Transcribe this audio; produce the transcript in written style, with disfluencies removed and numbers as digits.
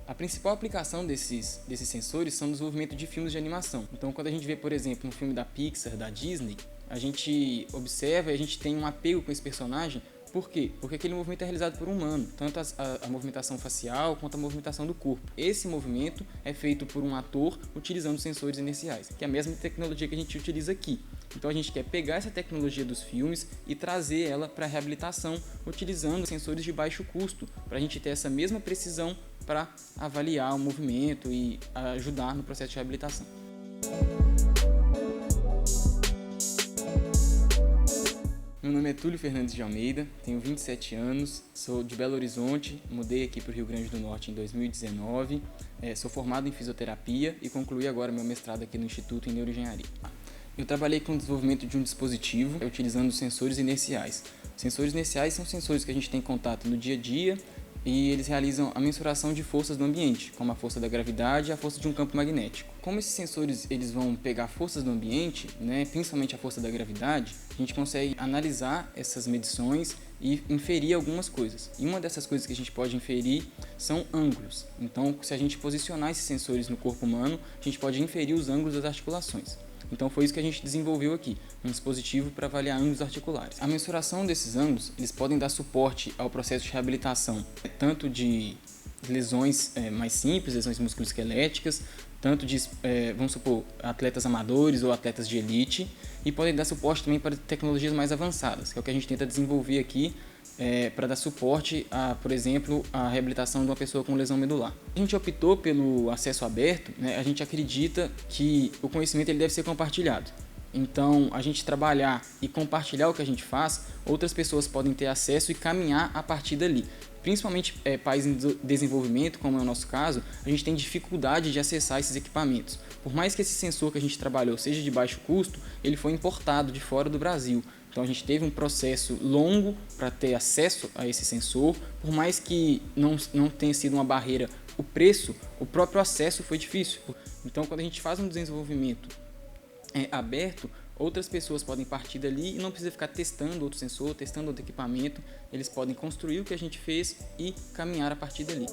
A principal aplicação desses sensores são no desenvolvimento de filmes de animação. Então, quando a gente vê, por exemplo, um filme da Pixar, da Disney, a gente observa e a gente tem um apego com esse personagem. Por quê? Porque aquele movimento é realizado por um humano, tanto a movimentação facial quanto a movimentação do corpo. Esse movimento é feito por um ator utilizando sensores inerciais, que é a mesma tecnologia que a gente utiliza aqui. Então a gente quer pegar essa tecnologia dos filmes e trazer ela para a reabilitação utilizando sensores de baixo custo, para a gente ter essa mesma precisão para avaliar o movimento e ajudar no processo de reabilitação. Meu nome é Túlio Fernandes de Almeida, tenho 27 anos, sou de Belo Horizonte, mudei aqui para o Rio Grande do Norte em 2019, sou formado em fisioterapia e concluí agora meu mestrado aqui no Instituto em Neuroengenharia. Eu trabalhei com o desenvolvimento de um dispositivo utilizando sensores inerciais. Sensores inerciais são sensores que a gente tem contato no dia a dia e eles realizam a mensuração de forças do ambiente, como a força da gravidade e a força de um campo magnético. Como esses sensores eles vão pegar forças do ambiente, principalmente a força da gravidade, a gente consegue analisar essas medições e inferir algumas coisas. E uma dessas coisas que a gente pode inferir são ângulos. Então, se a gente posicionar esses sensores no corpo humano, a gente pode inferir os ângulos das articulações. Então foi isso que a gente desenvolveu aqui, um dispositivo para avaliar ângulos articulares. A mensuração desses ângulos, eles podem dar suporte ao processo de reabilitação, tanto de lesões mais simples, lesões musculoesqueléticas, tanto de, vamos supor, atletas amadores ou atletas de elite, e podem dar suporte também para tecnologias mais avançadas, que é o que a gente tenta desenvolver aqui, para dar suporte a, por exemplo, a reabilitação de uma pessoa com lesão medular. A gente optou pelo acesso aberto, a gente acredita que o conhecimento ele deve ser compartilhado. Então, a gente trabalhar e compartilhar o que a gente faz, outras pessoas podem ter acesso e caminhar a partir dali. Principalmente países em desenvolvimento, como é o nosso caso, a gente tem dificuldade de acessar esses equipamentos. Por mais que esse sensor que a gente trabalhou seja de baixo custo, ele foi importado de fora do Brasil. Então a gente teve um processo longo para ter acesso a esse sensor, por mais que não tenha sido uma barreira o preço, o próprio acesso foi difícil. Então quando a gente faz um desenvolvimento aberto, outras pessoas podem partir dali e não precisa ficar testando outro sensor, testando outro equipamento, eles podem construir o que a gente fez e caminhar a partir dali.